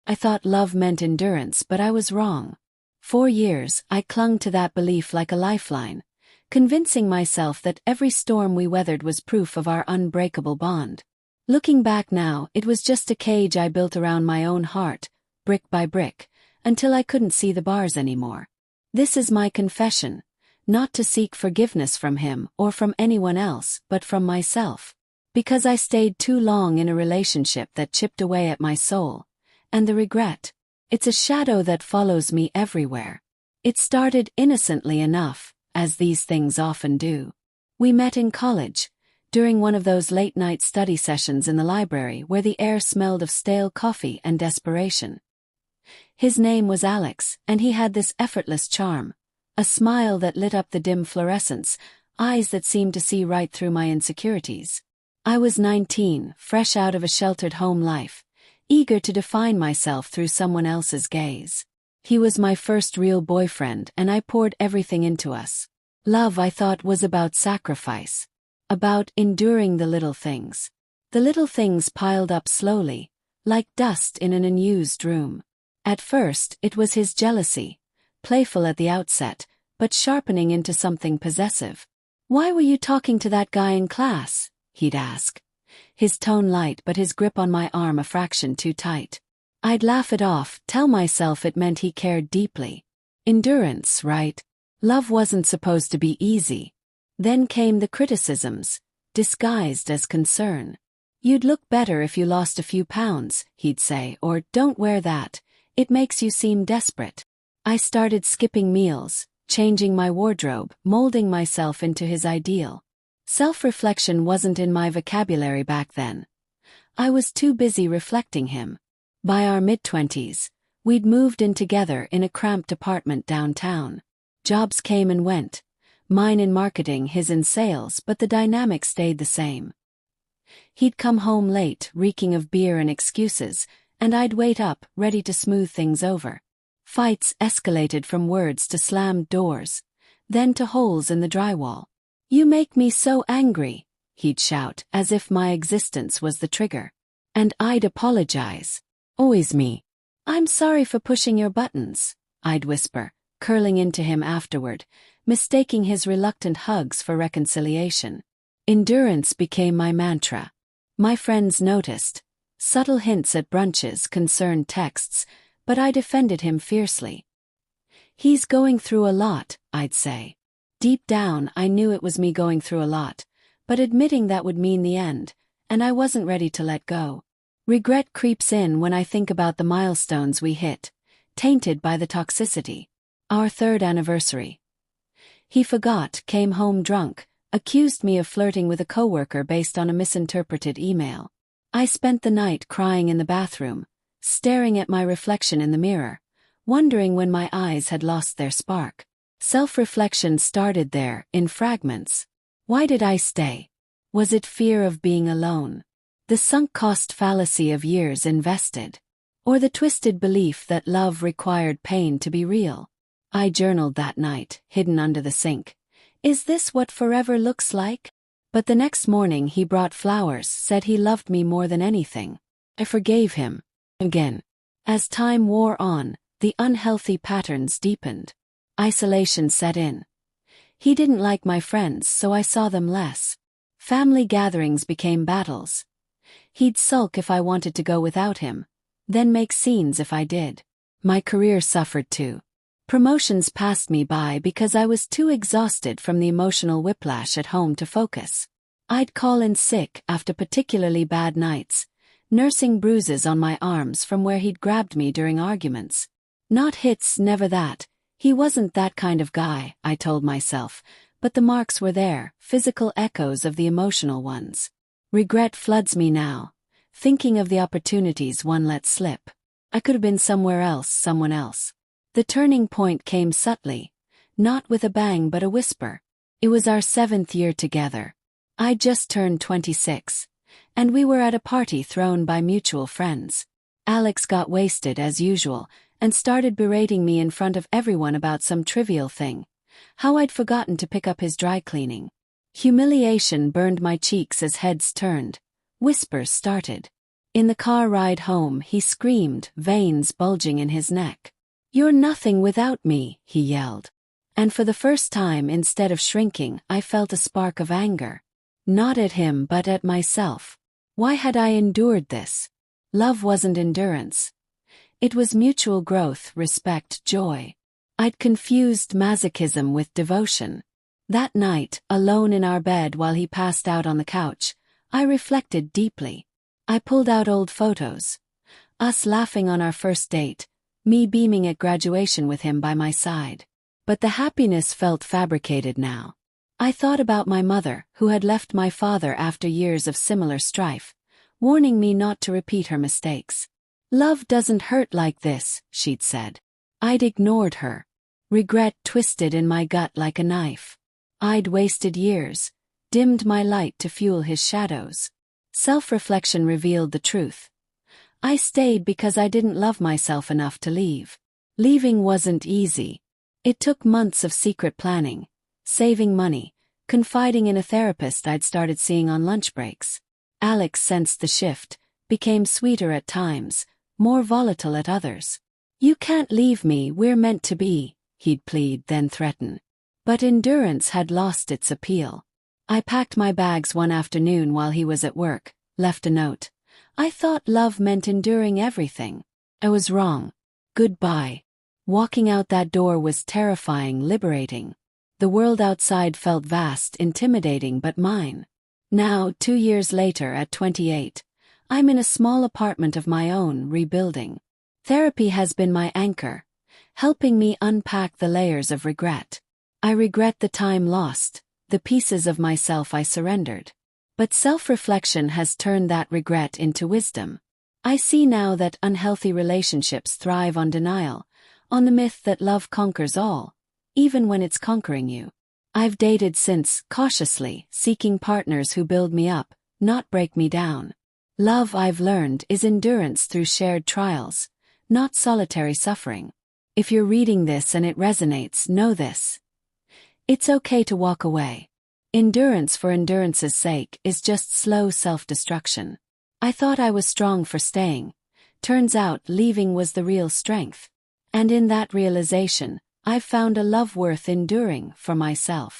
I thought love meant endurance, but I was wrong. For years, I clung to that belief like a lifeline, convincing myself that every storm we weathered was proof of our unbreakable bond. Looking back now, it was just a cage I built around my own heart, brick by brick, until I couldn't see the bars anymore. This is my confession, not to seek forgiveness from him or from anyone else, but from myself. Because I stayed too long in a relationship that chipped away at my soul. And the regret. It's a shadow that follows me everywhere. It started innocently enough, as these things often do. We met in college, during one of those late-night study sessions in the library where the air smelled of stale coffee and desperation. His name was Alex, and he had this effortless charm, a smile that lit up the dim fluorescence, eyes that seemed to see right through my insecurities. I was 19, fresh out of a sheltered home life, eager to define myself through someone else's gaze. He was my first real boyfriend, and I poured everything into us. Love, I thought, was about sacrifice. About enduring the little things. The little things piled up slowly, like dust in an unused room. At first, it was his jealousy, playful at the outset, but sharpening into something possessive. "Why were you talking to that guy in class?" he'd ask. His tone light, but his grip on my arm a fraction too tight. I'd laugh it off, tell myself it meant he cared deeply. Endurance, right? Love wasn't supposed to be easy. Then came the criticisms, disguised as concern. "You'd look better if you lost a few pounds," he'd say, or "Don't wear that, it makes you seem desperate." I started skipping meals, changing my wardrobe, molding myself into his ideal. Self-reflection wasn't in my vocabulary back then. I was too busy reflecting him. By our mid-20s, we'd moved in together in a cramped apartment downtown. Jobs came and went, mine in marketing, his in sales, but the dynamic stayed the same. He'd come home late, reeking of beer and excuses, and I'd wait up, ready to smooth things over. Fights escalated from words to slammed doors, then to holes in the drywall. "You make me so angry," he'd shout, as if my existence was the trigger. And I'd apologize. "Always me. I'm sorry for pushing your buttons," I'd whisper, curling into him afterward, mistaking his reluctant hugs for reconciliation. Endurance became my mantra. My friends noticed. Subtle hints at brunches, concerned texts, but I defended him fiercely. "He's going through a lot," I'd say. Deep down, I knew it was me going through a lot, but admitting that would mean the end, and I wasn't ready to let go. Regret creeps in when I think about the milestones we hit, tainted by the toxicity. Our 3rd anniversary. He forgot, came home drunk, accused me of flirting with a coworker based on a misinterpreted email. I spent the night crying in the bathroom, staring at my reflection in the mirror, wondering when my eyes had lost their spark. Self-reflection started there, in fragments. Why did I stay? Was it fear of being alone? The sunk cost fallacy of years invested? Or the twisted belief that love required pain to be real? I journaled that night, hidden under the sink. Is this what forever looks like? But the next morning he brought flowers, said he loved me more than anything. I forgave him. Again. As time wore on, the unhealthy patterns deepened. Isolation set in. He didn't like my friends, so I saw them less. Family gatherings became battles. He'd sulk if I wanted to go without him, then make scenes if I did. My career suffered too. Promotions passed me by because I was too exhausted from the emotional whiplash at home to focus. I'd call in sick after particularly bad nights, nursing bruises on my arms from where he'd grabbed me during arguments. Not hits, never that. He wasn't that kind of guy, I told myself, but the marks were there, physical echoes of the emotional ones. Regret floods me now, thinking of the opportunities one let slip. I could have been somewhere else, someone else. The turning point came subtly, not with a bang but a whisper. It was our 7th year together. I'd just turned 26, and we were at a party thrown by mutual friends. Alex got wasted as usual, and started berating me in front of everyone about some trivial thing. How I'd forgotten to pick up his dry cleaning. Humiliation burned my cheeks as heads turned. Whispers started. In the car ride home, he screamed, veins bulging in his neck. "You're nothing without me," he yelled. And for the first time, instead of shrinking, I felt a spark of anger. Not at him but at myself. Why had I endured this? Love wasn't endurance. It was mutual growth, respect, joy. I'd confused masochism with devotion. That night, alone in our bed while he passed out on the couch, I reflected deeply. I pulled out old photos. Us laughing on our first date, me beaming at graduation with him by my side. But the happiness felt fabricated now. I thought about my mother, who had left my father after years of similar strife, warning me not to repeat her mistakes. "Love doesn't hurt like this," she'd said. I'd ignored her. Regret twisted in my gut like a knife. I'd wasted years, dimmed my light to fuel his shadows. Self-reflection revealed the truth. I stayed because I didn't love myself enough to leave. Leaving wasn't easy. It took months of secret planning, saving money, confiding in a therapist I'd started seeing on lunch breaks. Alex sensed the shift, became sweeter at times, more volatile at others. "You can't leave me, we're meant to be," he'd plead, then threaten. But endurance had lost its appeal. I packed my bags one afternoon while he was at work, left a note. I thought love meant enduring everything. I was wrong. Goodbye. Walking out that door was terrifying, liberating. The world outside felt vast, intimidating, but mine. Now, 2 years later, at 28, I'm in a small apartment of my own, rebuilding. Therapy has been my anchor, helping me unpack the layers of regret. I regret the time lost, the pieces of myself I surrendered. But self-reflection has turned that regret into wisdom. I see now that unhealthy relationships thrive on denial, on the myth that love conquers all, even when it's conquering you. I've dated since, cautiously, seeking partners who build me up, not break me down. Love, I've learned, is endurance through shared trials, not solitary suffering. If you're reading this and it resonates, know this. It's okay to walk away. Endurance for endurance's sake is just slow self-destruction. I thought I was strong for staying. Turns out leaving was the real strength. And in that realization, I've found a love worth enduring for myself.